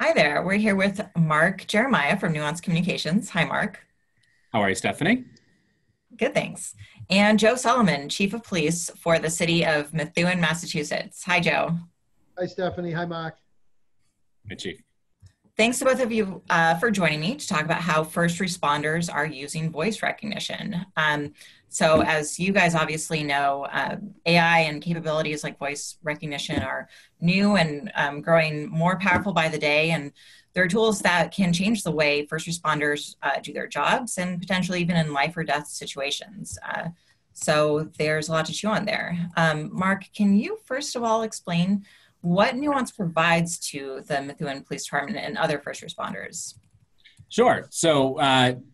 Hi there. We're here with Mark Geremia from Nuance Communications. Hi, Mark. How are you, Stephanie? Good, thanks. And Joe Solomon, Chief of Police for the city of Methuen, Massachusetts. Hi, Joe. Hi, Stephanie. Hi, Mark. Hey, Chief. Thanks to both of you for joining me to talk about how first responders are using voice recognition. So as you guys obviously know, AI and capabilities like voice recognition are new and growing more powerful by the day. And they're tools that can change the way first responders do their jobs and potentially even in life or death situations. So there's a lot to chew on there. Mark, can you first of all explain what Nuance provides to the Methuen Police Department and other first responders? Sure. So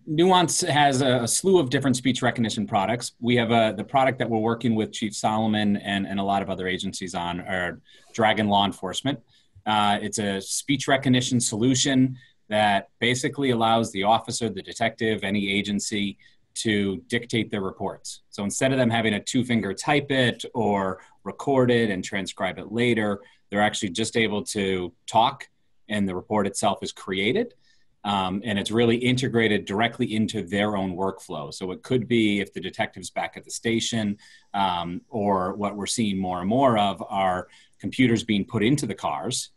Nuance has a slew of different speech recognition products. We have the product that we're working with Chief Solomon and a lot of other agencies on are Dragon Law Enforcement. It's a speech recognition solution that basically allows the officer, the detective, any agency to dictate their reports. So instead of them having a two-finger type it or record it and transcribe it later, they're actually just able to talk and the report itself is created. And it's really integrated directly into their own workflow. So it could be if the detective's back at the station, or what we're seeing more and more of are computers being put into the cars.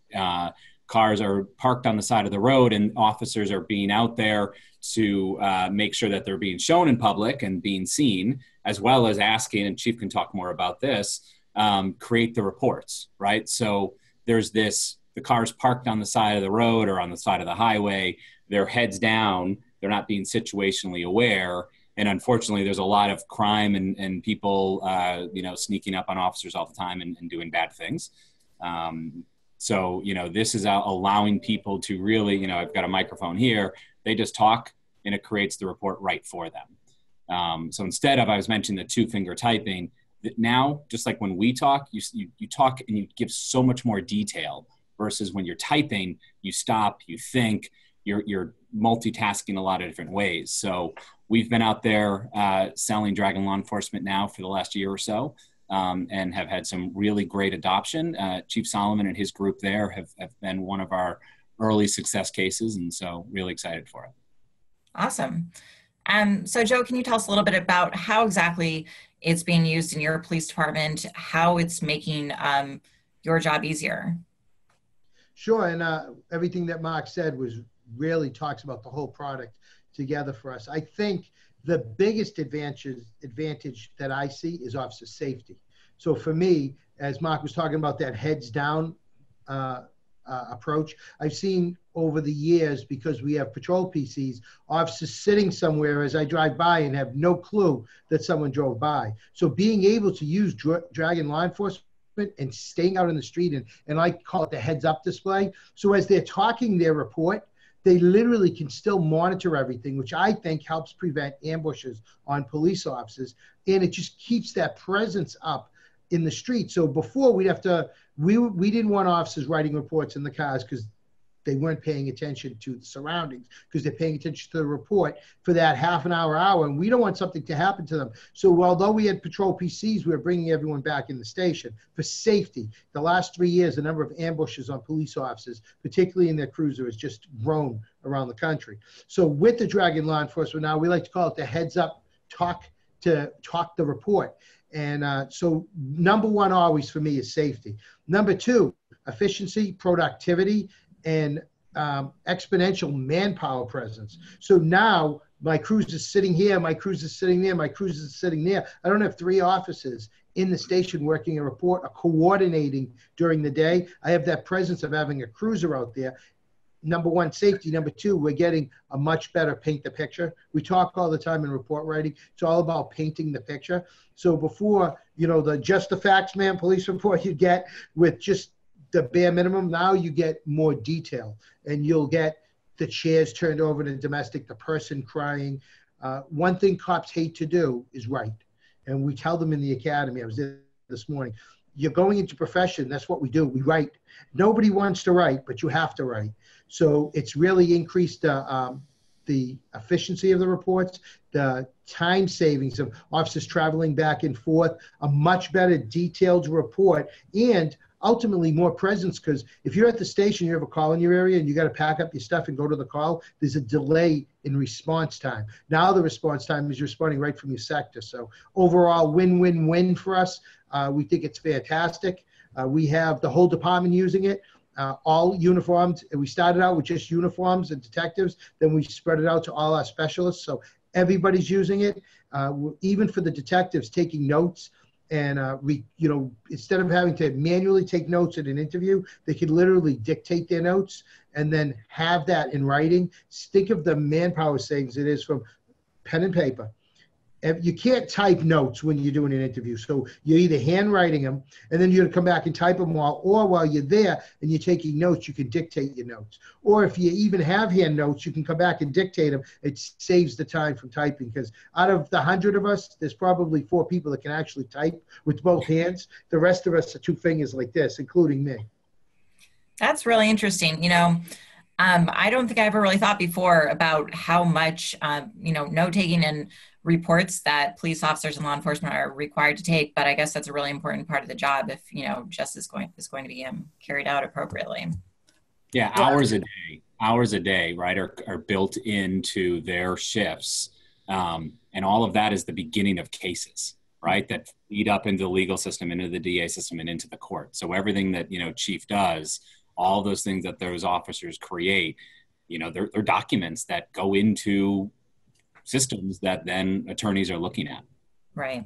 Cars are parked on the side of the road and officers are being out there to make sure that they're being shown in public and being seen, as well as asking, and Chief can talk more about this, create the reports, right? So there's the car's parked on the side of the road or on the side of the highway, their heads down, they're not being situationally aware. And unfortunately, there's a lot of crime and people, sneaking up on officers all the time and doing bad things. So, this is allowing people to really, I've got a microphone here, they just talk and it creates the report right for them. So instead of, I was mentioning the two-finger typing, that now, just like when we talk, you talk and you give so much more detail versus when you're typing, you stop, you think, you're multitasking a lot of different ways. So we've been out there selling Dragon Law Enforcement now for the last year or so, and have had some really great adoption. Chief Solomon and his group there have been one of our early success cases, and so really excited for it. Awesome. So Joe, can you tell us a little bit about how exactly it's being used in your police department, how it's making your job easier? Sure, and everything that Mark said really talks about the whole product together for us. I think the biggest advantage that I see is officer safety. So for me, as Mark was talking about that heads down approach, I've seen over the years, because we have patrol PCs, officers sitting somewhere as I drive by and have no clue that someone drove by. So being able to use Dragon Law Enforcement and staying out in the street, and I call it the heads up display. So as they're talking their report, they literally can still monitor everything, which I think helps prevent ambushes on police officers. And it just keeps that presence up in the street. So before we didn't want officers writing reports in the cars because they weren't paying attention to the surroundings, because they're paying attention to the report for that half an hour, and we don't want something to happen to them. So although we had patrol PCs, we were bringing everyone back in the station for safety. The last 3 years, the number of ambushes on police officers, particularly in their cruiser, has just grown around the country. So with the Dragon Law Enforcement now, we like to call it the heads up talk the report. And so number one always for me is safety. Number two, efficiency, productivity, and exponential manpower presence. So now my cruiser is sitting here, my cruiser is sitting there, my cruiser is sitting there. I don't have 3 officers in the station working a report or coordinating during the day. I have that presence of having a cruiser out there. Number one, safety. Number two, we're getting a much better paint the picture. We talk all the time in report writing. It's all about painting the picture. So before, just the facts, man, police report you get with just the bare minimum, now you get more detail, and you'll get the chairs turned over to domestic, the person crying. One thing cops hate to do is write. And we tell them in the academy, I was there this morning, you're going into profession, that's what we do, we write. Nobody wants to write, but you have to write. So it's really increased the efficiency of the reports, the time savings of officers traveling back and forth, a much better detailed report, and ultimately more presence, because if you're at the station, you have a call in your area and you got to pack up your stuff and go to the call, there's a delay in response time. Now the response time is responding right from your sector. So overall, win-win-win for us. We think it's fantastic. We have the whole department using it. All uniformed. We started out with just uniforms and detectives. Then we spread it out to all our specialists. So everybody's using it. Even for the detectives, taking notes. And instead of having to manually take notes at an interview, they could literally dictate their notes and then have that in writing. Think of the manpower savings it is from pen and paper. You can't type notes when you're doing an interview. So you're either handwriting them and then you're going to come back and type them all, or while you're there and you're taking notes, you can dictate your notes. Or if you even have hand notes, you can come back and dictate them. It saves the time from typing, because out of the 100 of us, there's probably 4 people that can actually type with both hands. The rest of us are 2 fingers like this, including me. That's really interesting. I don't think I ever really thought before about how much, note-taking and reports that police officers and law enforcement are required to take. But I guess that's a really important part of the job if, justice is going to be carried out appropriately. Yeah, hours a day, right, are built into their shifts. And all of that is the beginning of cases, right, that feed up into the legal system, into the DA system, and into the court. So everything that, Chief does, all those things that those officers create, they're documents that go into systems that then attorneys are looking at. Right.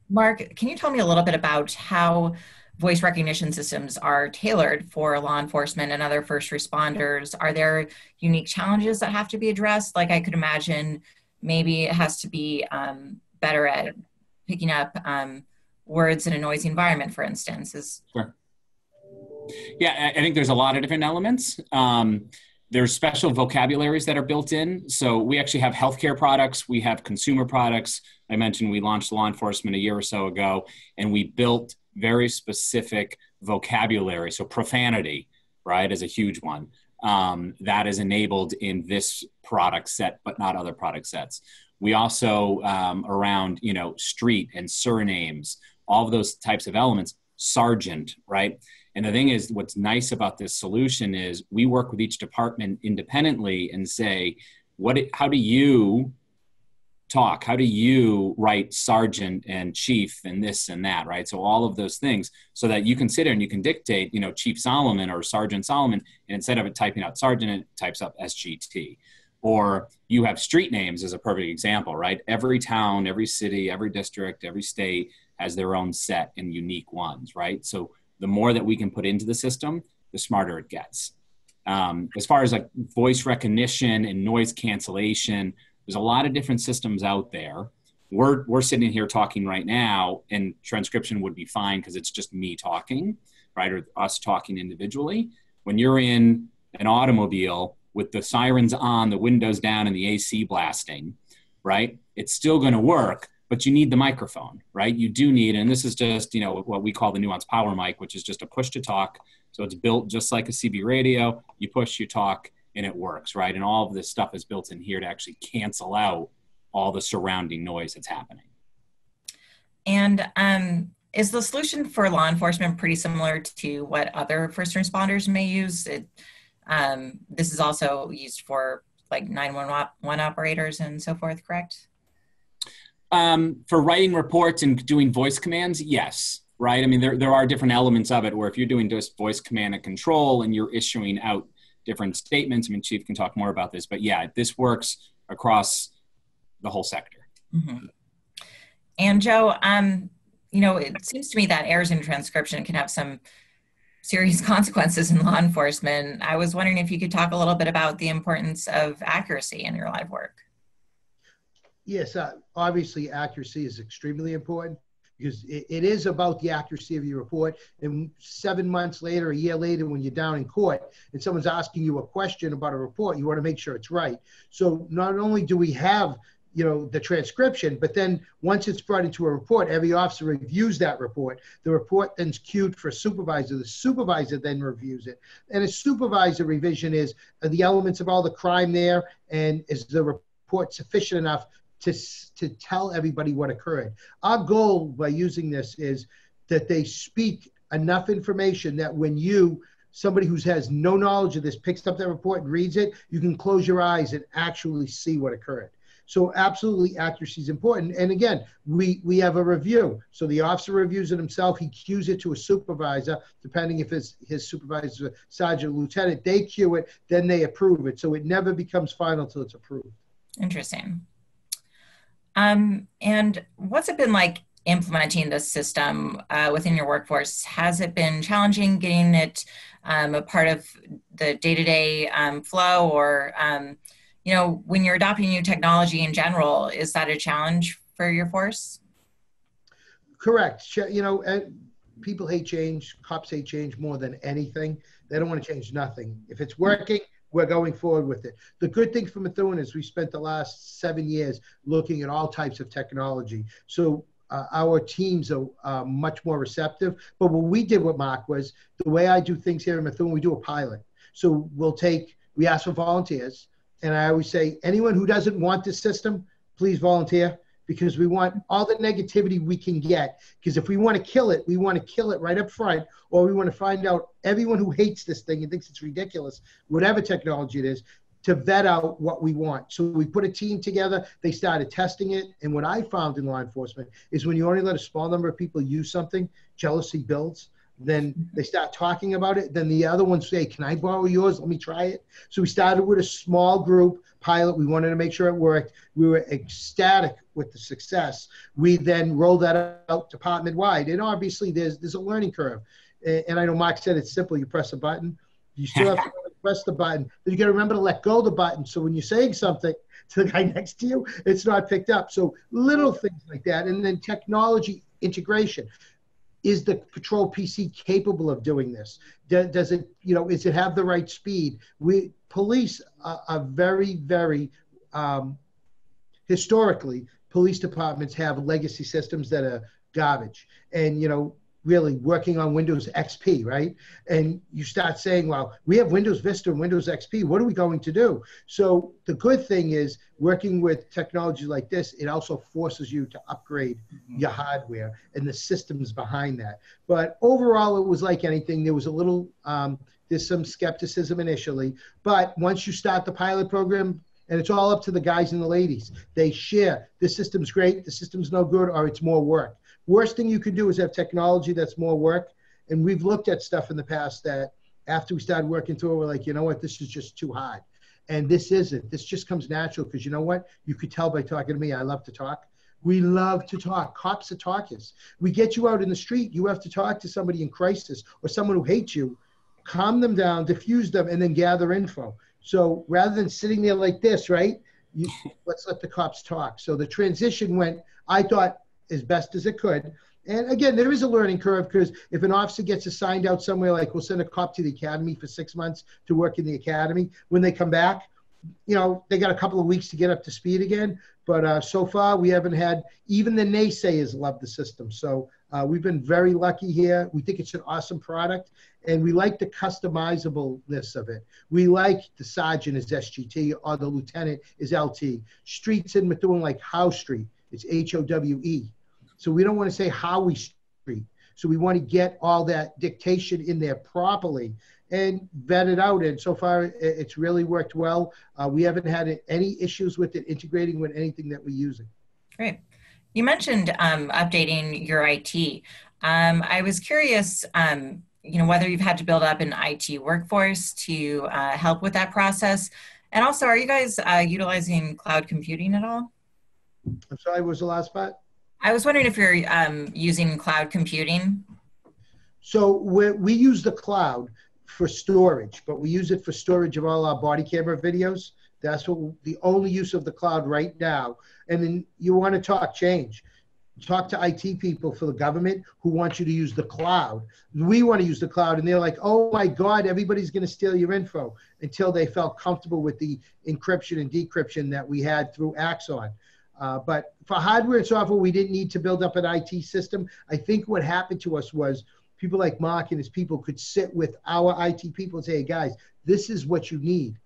Mark, can you tell me a little bit about how voice recognition systems are tailored for law enforcement and other first responders? Are there unique challenges that have to be addressed? Like, I could imagine maybe it has to be better at picking up words in a noisy environment, for instance. Sure. Yeah, I think there's a lot of different elements. There's special vocabularies that are built in. So we actually have healthcare products. We have consumer products. I mentioned we launched law enforcement a year or so ago, and we built very specific vocabulary. So profanity, right, is a huge one. That is enabled in this product set, but not other product sets. We also, around, street and surnames, all of those types of elements, sergeant, right? And the thing is, what's nice about this solution is we work with each department independently and say, how do you talk? How do you write sergeant and chief and this and that, right? So all of those things, so that you can sit there and you can dictate, Chief Solomon or Sergeant Solomon, and instead of it typing out sergeant, it types up SGT. Or you have street names as a perfect example, right? Every town, every city, every district, every state has their own set and unique ones, right? So the more that we can put into the system, the smarter it gets. As far as like voice recognition and noise cancellation, there's a lot of different systems out there. We're sitting here talking right now, and transcription would be fine because it's just me talking, right? Or us talking individually. When you're in an automobile with the sirens on, the windows down, and the AC blasting, right? It's still going to work, but you need the microphone, right? You do need, and this is just, what we call the Nuance Power Mic, which is just a push to talk. So it's built just like a CB radio. You push, you talk, and it works, right? And all of this stuff is built in here to actually cancel out all the surrounding noise that's happening. And is the solution for law enforcement pretty similar to what other first responders may use? This is also used for like 911 operators and so forth, correct? For writing reports and doing voice commands, yes, right? I mean, there are different elements of it where if you're doing just voice command and control and you're issuing out different statements, I mean, Chief can talk more about this, but yeah, this works across the whole sector. Mm-hmm. And Joe, it seems to me that errors in transcription can have some serious consequences in law enforcement. I was wondering if you could talk a little bit about the importance of accuracy in your live work. Yes, obviously accuracy is extremely important, because it is about the accuracy of your report. And 7 months later, a year later, when you're down in court and someone's asking you a question about a report, you want to make sure it's right. So not only do we have, the transcription, but then once it's brought into a report, every officer reviews that report. The report then's queued for a supervisor. The supervisor then reviews it. And a supervisor revision is the elements of all the crime there, and is the report sufficient enough to tell everybody what occurred. Our goal by using this is that they speak enough information that when somebody who has no knowledge of this picks up that report and reads it, you can close your eyes and actually see what occurred. So absolutely accuracy is important. And again, we have a review. So the officer reviews it himself. He cues it to a supervisor, depending if it's his supervisor, sergeant, lieutenant. They cue it, then they approve it. So it never becomes final till it's approved. Interesting. And what's it been like implementing this system within your workforce? Has it been challenging getting it a part of the day-to-day flow, or when you're adopting new technology in general, is that a challenge for your force? Correct. People hate change. Cops hate change more than anything. They don't want to change nothing. If it's working, we're going forward with it. The good thing for Methuen is we spent the last 7 years looking at all types of technology. So our teams are much more receptive. But what we did with Mark was, the way I do things here in Methuen, we do a pilot. So we ask for volunteers. And I always say, anyone who doesn't want this system, please volunteer, because we want all the negativity we can get. Because if we want to kill it, we want to kill it right up front, or we want to find out everyone who hates this thing and thinks it's ridiculous, whatever technology it is, to vet out what we want. So we put a team together. They started testing it. And what I found in law enforcement is when you only let a small number of people use something, jealousy builds. Then they start talking about it. Then the other ones say, can I borrow yours? Let me try it. So we started with a small group pilot. We wanted to make sure it worked. We were ecstatic with the success. We then rolled that out department wide. And obviously there's a learning curve. And I know Mark said it's simple. You press a button. You still have to press the button. Then you got to remember to let go of the button. So when you're saying something to the guy next to you, it's not picked up. So little things like that. And then technology integration. Is the patrol PC capable of doing this? Does it, does it have the right speed? Police are very, very, historically, police departments have legacy systems that are garbage. And, really working on Windows XP, right? And you start saying, well, we have Windows Vista and Windows XP. What are we going to do? So the good thing is, working with technology like this, it also forces you to upgrade your hardware and the systems behind that. But overall, it was like anything. There was a little, there's some skepticism initially. But once you start the pilot program, and it's all up to the guys and the ladies, they share, this system's great, the system's no good, or it's more work. Worst thing you could do is have technology that's more work. And we've looked at stuff in the past that after we started working through it, we're like, you know what, this is just too hard. And this isn't. This just comes natural, because you know what? You could tell by talking to me, I love to talk. We love to talk. Cops are talkers. We get you out in the street. You have to talk to somebody in crisis or someone who hates you, calm them down, diffuse them, and then gather info. So rather than sitting there like this, right, let's let the cops talk. So the transition went, I thought, as best as it could. And again, there is a learning curve, because if an officer gets assigned out somewhere, like we'll send a cop to the academy for 6 months to work in the academy, when they come back, they got a couple of weeks to get up to speed again. But so far, we haven't had, even the naysayers love the system. So we've been very lucky here. We think it's an awesome product, and we like the customizableness of it. We like the sergeant is SGT, or the lieutenant is LT. Streets in Methuen, like Howe Street, it's HOWE. So we don't want to say Howie Street. So we want to get all that dictation in there properly and vet it out. And so far, it's really worked well. We haven't had any issues with it integrating with anything that we're using. Great. You mentioned updating your IT. I was curious, whether you've had to build up an IT workforce to help with that process. And also, are you guys utilizing cloud computing at all? I'm sorry, what was the last part? I was wondering if you're using cloud computing. So we use the cloud for storage, but we use it for storage of all our body camera videos. That's the only use of the cloud right now. And then you want to talk change. Talk to IT people for the government who want you to use the cloud. We want to use the cloud, and they're like, oh my God, everybody's going to steal your info, until they felt comfortable with the encryption and decryption that we had through Axon. But for hardware and software, we didn't need to build up an IT system. I think what happened to us was people like Mark and his people could sit with our IT people and say, hey guys, this is what you need.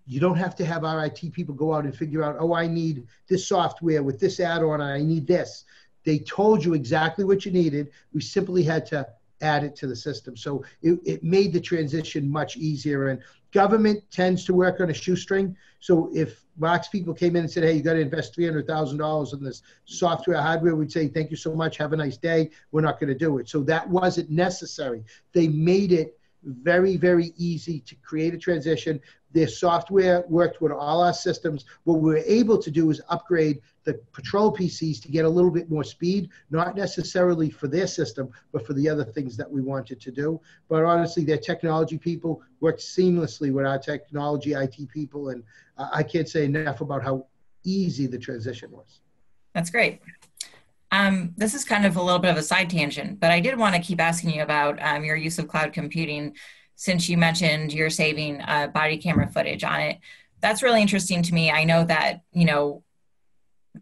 You don't have to have our IT people go out and figure out, oh, I need this software with this add-on, and I need this. They told you exactly what you needed. We simply had to add it to the system. So it made the transition much easier. And government tends to work on a shoestring. So if Vox people came in and said, hey, you got to invest $300,000 in this software, hardware, we'd say, thank you so much, have a nice day. We're not going to do it. So that wasn't necessary. They made it very, very easy to create a transition. Their software worked with all our systems. What we were able to do is upgrade the patrol PCs to get a little bit more speed, not necessarily for their system, but for the other things that we wanted to do. But honestly, their technology people worked seamlessly with our technology IT people, and I can't say enough about how easy the transition was. That's great. This is kind of a little bit of a side tangent, but I did want to keep asking you about your use of cloud computing, since you mentioned you're saving body camera footage on it. That's really interesting to me. I know that,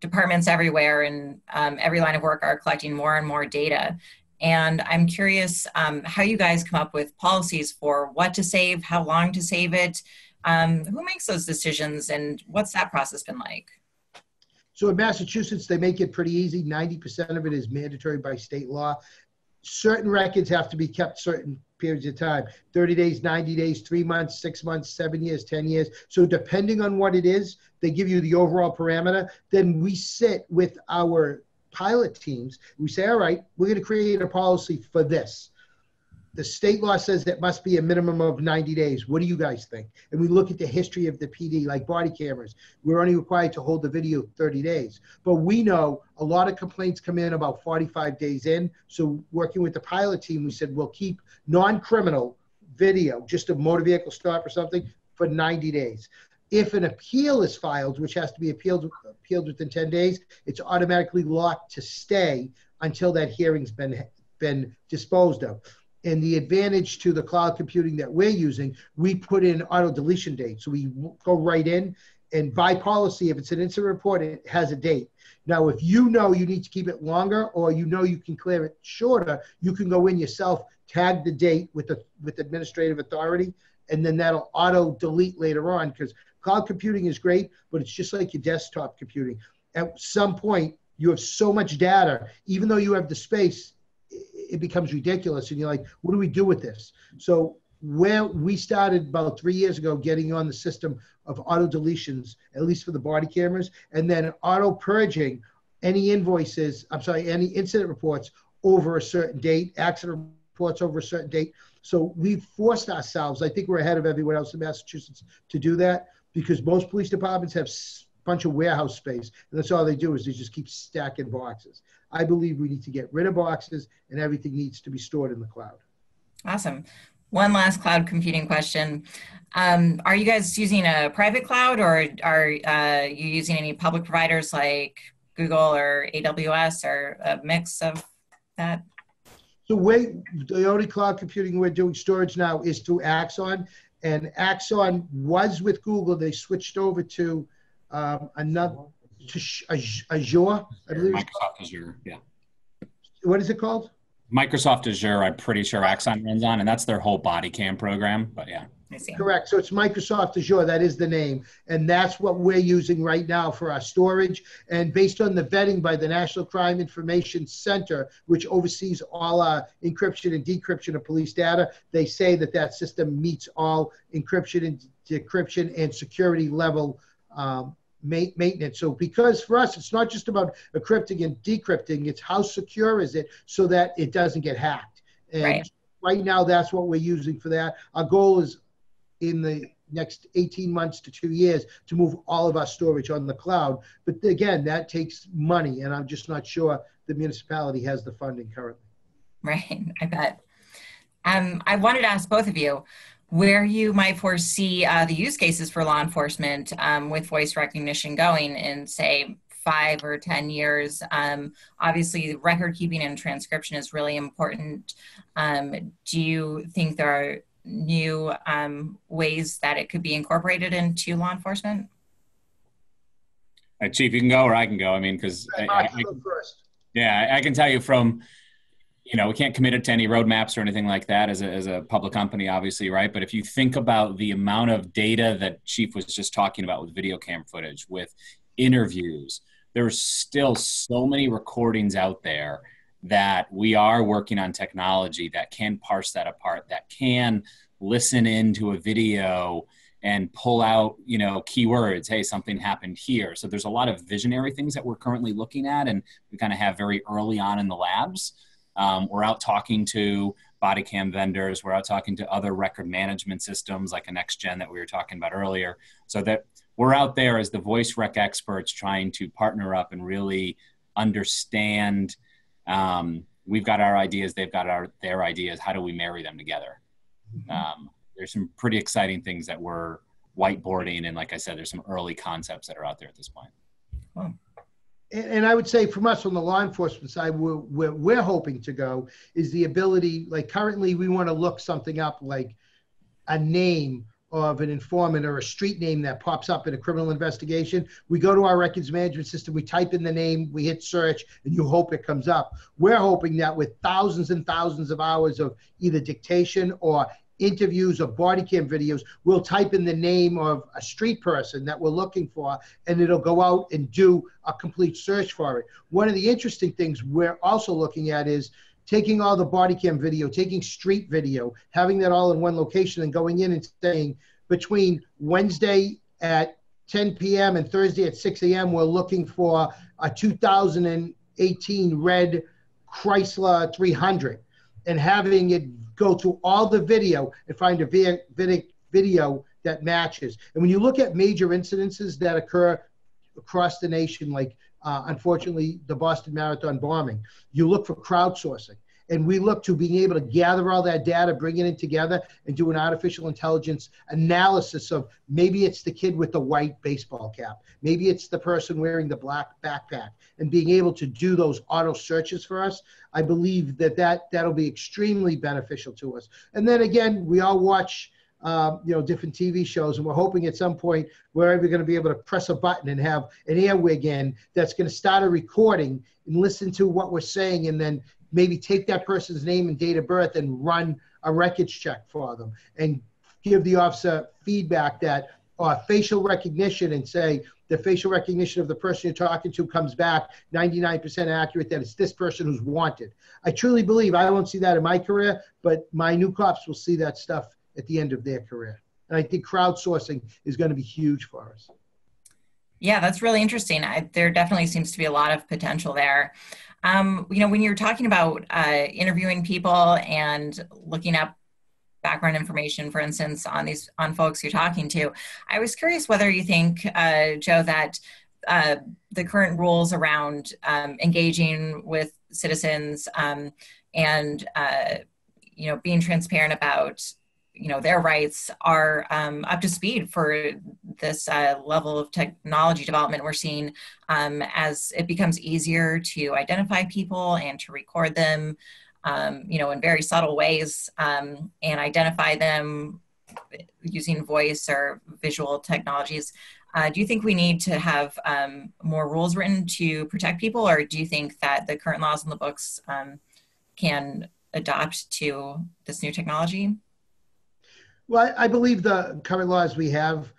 departments everywhere and every line of work are collecting more and more data. And I'm curious how you guys come up with policies for what to save, how long to save it, who makes those decisions, and what's that process been like? So in Massachusetts, they make it pretty easy. 90% of it is mandatory by state law. Certain records have to be kept certain periods of time, 30 days, 90 days, 3 months, 6 months, 7 years, 10 years. So depending on what it is, they give you the overall parameter. Then we sit with our pilot teams. We say, all right, we're going to create a policy for this. The state law says it must be a minimum of 90 days. What do you guys think? And we look at the history of the PD, like body cameras. We're only required to hold the video 30 days. But we know a lot of complaints come in about 45 days in. So working with the pilot team, we said, we'll keep non-criminal video, just a motor vehicle stop or something, for 90 days. If an appeal is filed, which has to be appealed within 10 days, it's automatically locked to stay until that hearing's been disposed of. And the advantage to the cloud computing that we're using, we put in auto deletion date. So we go right in, and by policy, if it's an incident report, it has a date. Now, if you know you need to keep it longer, or you know you can clear it shorter, you can go in yourself, tag the date with administrative authority, and then that'll auto delete later on, because cloud computing is great, but it's just like your desktop computing. At some point, you have so much data, even though you have the space, it becomes ridiculous, and you're like, what do we do with this? So where we started about 3 years ago getting on the system of auto deletions, at least for the body cameras, and then auto purging any any incident reports over a certain date, accident reports over a certain date. So we've forced ourselves, I think we're ahead of everyone else in Massachusetts, to do that, because most police departments have bunch of warehouse space, and that's all they do is they just keep stacking boxes. I believe we need to get rid of boxes, and everything needs to be stored in the cloud. Awesome. One last cloud computing question. Are you guys using a private cloud, or are you using any public providers like Google or AWS, or a mix of that? So the only cloud computing we're doing storage now is through Axon, and Axon was with Google. They switched over to Azure, I believe. Microsoft Azure, yeah. What is it called? Microsoft Azure, I'm pretty sure Axon runs on, and that's their whole body cam program, but yeah. I see. Correct. So it's Microsoft Azure. That is the name. And that's what we're using right now for our storage. And based on the vetting by the National Crime Information Center, which oversees all our encryption and decryption of police data, they say that that system meets all encryption and decryption and security level maintenance. So because for us, it's not just about encrypting and decrypting, it's how secure is it so that it doesn't get hacked. And right now, that's what we're using for that. Our goal is in the next 18 months to 2 years to move all of our storage on the cloud. But again, that takes money, and I'm just not sure the municipality has the funding currently. Right, I bet. I wanted to ask both of you where you might foresee the use cases for law enforcement with voice recognition going in, say, 5 or 10 years. Obviously, record keeping and transcription is really important. Do you think there are new ways that it could be incorporated into law enforcement? Chief, you can go or I can go. I mean, because I can tell you from, we can't commit it to any roadmaps or anything like that as a public company, obviously, right? But if you think about the amount of data that Chief was just talking about with video cam footage, with interviews, there's still so many recordings out there that we are working on technology that can parse that apart, that can listen into a video and pull out, you know, keywords. Hey, something happened here. So there's a lot of visionary things that we're currently looking at, and we kind of have very early on in the labs. We're out talking to body cam vendors. We're out talking to other record management systems like a Next Gen that we were talking about earlier. So that we're out there as the voice rec experts trying to partner up and really understand. We've got our ideas, they've got their ideas. How do we marry them together? There's some pretty exciting things that we're whiteboarding. And like I said, there's some early concepts that are out there at this point. Wow. And I would say from us on the law enforcement side, where we're hoping to go is the ability, like currently we want to look something up like a name of an informant or a street name that pops up in a criminal investigation. We go to our records management system, we type in the name, we hit search, and you hope it comes up. We're hoping that with thousands and thousands of hours of either dictation or interviews or body cam videos, we'll type in the name of a street person that we're looking for, and it'll go out and do a complete search for it. One of the interesting things we're also looking at is taking all the body cam video, taking street video, having that all in one location and going in and saying between Wednesday at 10 p.m. and Thursday at 6 a.m., we're looking for a 2018 red Chrysler 300, and having it go to all the video and find a video that matches. And when you look at major incidences that occur across the nation, like unfortunately the Boston Marathon bombing, you look for crowdsourcing. And we look to being able to gather all that data, bring it in together, and do an artificial intelligence analysis of maybe it's the kid with the white baseball cap, maybe it's the person wearing the black backpack, and being able to do those auto searches for us. I believe that'll be extremely beneficial to us. And then again, we all watch different TV shows, and we're hoping at some point we're going to be able to press a button and have an earwig in that's going to start a recording and listen to what we're saying, and then maybe take that person's name and date of birth and run a records check for them and give the officer feedback that facial recognition, and say the facial recognition of the person you're talking to comes back 99% accurate, that it's this person who's wanted. I truly believe, I won't see that in my career, but my new cops will see that stuff at the end of their career. And I think crowdsourcing is going to be huge for us. Yeah, that's really interesting. There definitely seems to be a lot of potential there. When you're talking about interviewing people and looking up background information, for instance, on folks you're talking to, I was curious whether you think, Joe, that the current rules around engaging with citizens and being transparent about their rights are up to speed for this level of technology development we're seeing, as it becomes easier to identify people and to record them, in very subtle ways, and identify them using voice or visual technologies. Do you think we need to have more rules written to protect people, or do you think that the current laws in the books can adapt to this new technology? Well, I believe the current laws we have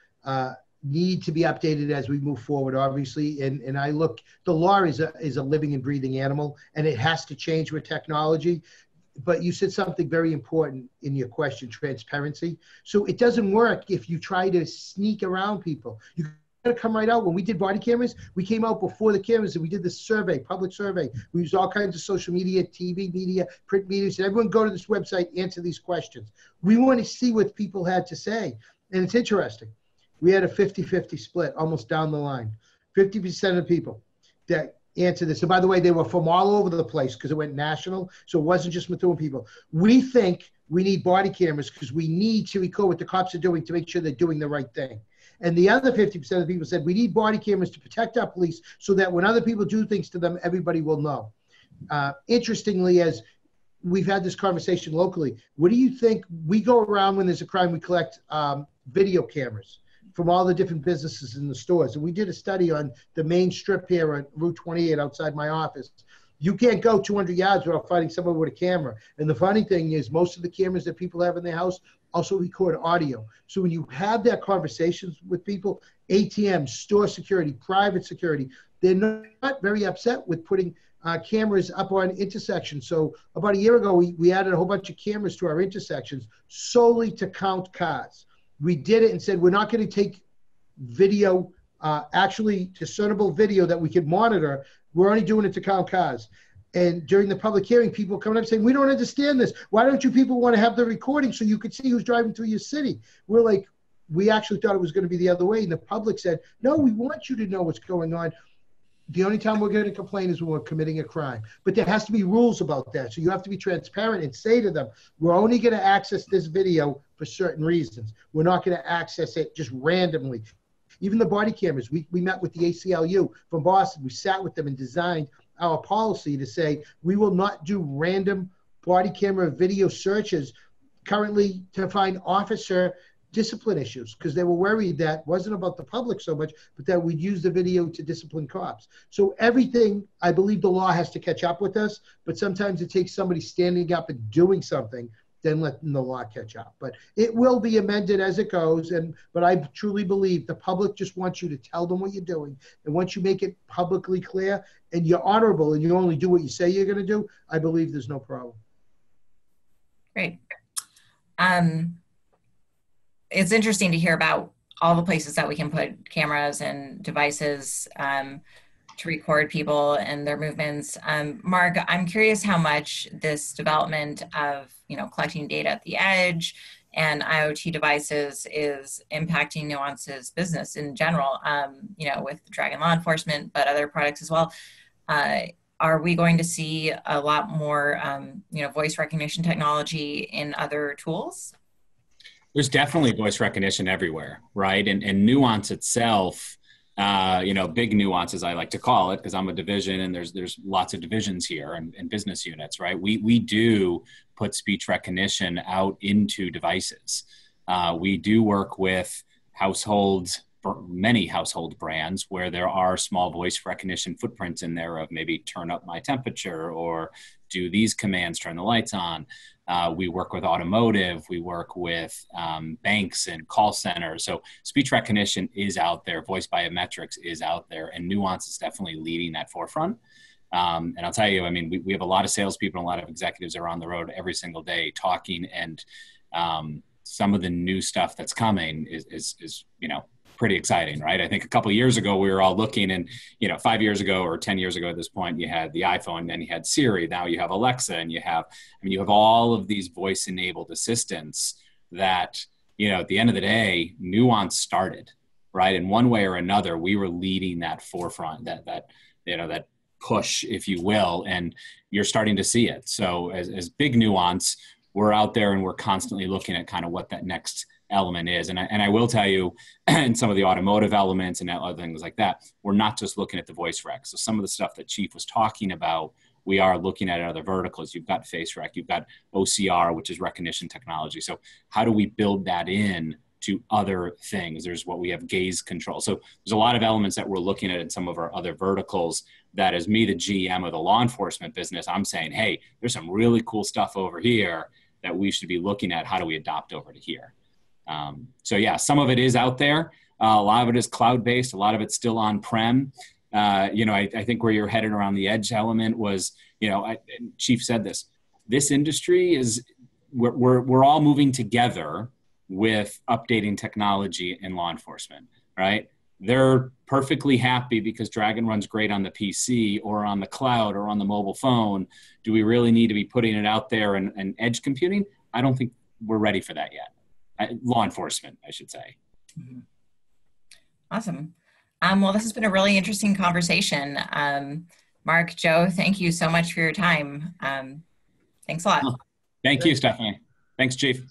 need to be updated as we move forward, obviously. And I look, the law is a living and breathing animal, and it has to change with technology. But you said something very important in your question, transparency. So it doesn't work if you try to sneak around people. You got to come right out. When we did body cameras, we came out before the cameras and we did this survey, public survey. We used all kinds of social media, TV media, print media. And everyone go to this website, answer these questions. We want to see what people had to say. And it's interesting. We had a 50-50 split almost down the line. 50% of people that answered this. And by the way, they were from all over the place because it went national. So it wasn't just Methuen people. We think we need body cameras because we need to record what the cops are doing to make sure they're doing the right thing. And the other 50% of people said we need body cameras to protect our police so that when other people do things to them, everybody will know. Interestingly, as we've had this conversation locally, what do you think? We go around when there's a crime, we collect video cameras from all the different businesses in the stores. And we did a study on the main strip here on Route 28 outside my office. You can't go 200 yards without finding someone with a camera. And the funny thing is most of the cameras that people have in their house also record audio. So when you have that conversations with people, ATMs, store security, private security, they're not very upset with putting cameras up on intersections. So about a year ago, we added a whole bunch of cameras to our intersections solely to count cars. We did it and said, we're not going to take video, actually discernible video that we could monitor. We're only doing it to count cars. And during the public hearing, people coming up saying, we don't understand this. Why don't you people want to have the recording so you could see who's driving through your city? We're like, we actually thought it was going to be the other way. And the public said, no, we want you to know what's going on. The only time we're going to complain is when we're committing a crime. But there has to be rules about that. So you have to be transparent and say to them, we're only going to access this video for certain reasons. We're not going to access it just randomly. Even the body cameras, we met with the ACLU from Boston. We sat with them and designed our policy to say we will not do random body camera video searches currently to find officer discipline issues, because they were worried that wasn't about the public so much, but that we'd use the video to discipline cops. So everything, I believe the law has to catch up with us, but sometimes it takes somebody standing up and doing something, then letting the law catch up. But it will be amended as it goes. But I truly believe the public just wants you to tell them what you're doing. And once you make it publicly clear and you're honorable and you only do what you say you're going to do, I believe there's no problem. Great. It's interesting to hear about all the places that we can put cameras and devices to record people and their movements. Mark, I'm curious how much this development of, collecting data at the edge and IoT devices is impacting Nuance's business in general, with Dragon Law Enforcement, but other products as well. Are we going to see a lot more, voice recognition technology in other tools? There's definitely voice recognition everywhere, right? And Nuance itself, big Nuance, as I like to call it, because I'm a division and there's lots of divisions here and business units, right? We do put speech recognition out into devices. We do work with many household brands where there are small voice recognition footprints in there of maybe turn up my temperature or do these commands, turn the lights on. We work with automotive, we work with banks and call centers. So speech recognition is out there, voice biometrics is out there, and Nuance is definitely leading that forefront. And I'll tell you, we have a lot of salespeople and a lot of executives that are on the road every single day talking, and some of the new stuff that's coming is pretty exciting, right? I think a couple of years ago, we were all looking and, 5 years ago or 10 years ago at this point, you had the iPhone, then you had Siri, now you have Alexa, and you have all of these voice enabled assistants that, at the end of the day, Nuance started, right? In one way or another, we were leading that forefront, that push, if you will, and you're starting to see it. So as big Nuance, we're out there and we're constantly looking at kind of what that next element is. And I will tell you, in some of the automotive elements and other things like that, we're not just looking at the voice rec. So some of the stuff that Chief was talking about, we are looking at other verticals. You've got face rec, you've got OCR, which is recognition technology. So how do we build that in to other things? There's what we have gaze control. So there's a lot of elements that we're looking at in some of our other verticals that, as me, the GM of the law enforcement business, I'm saying, hey, there's some really cool stuff over here that we should be looking at. How do we adopt over to here? So yeah, some of it is out there. A lot of it is cloud-based. A lot of it's still on-prem. I think where you're headed around the edge element was, Chief said this industry is, we're all moving together with updating technology in law enforcement, right? They're perfectly happy because Dragon runs great on the PC or on the cloud or on the mobile phone. Do we really need to be putting it out there and edge computing? I don't think we're ready for that yet. Law enforcement, I should say. Mm-hmm. Awesome. Well, this has been a really interesting conversation. Mark, Joe, thank you so much for your time. Thanks a lot. Thank you, Stephanie. Thanks, Chief.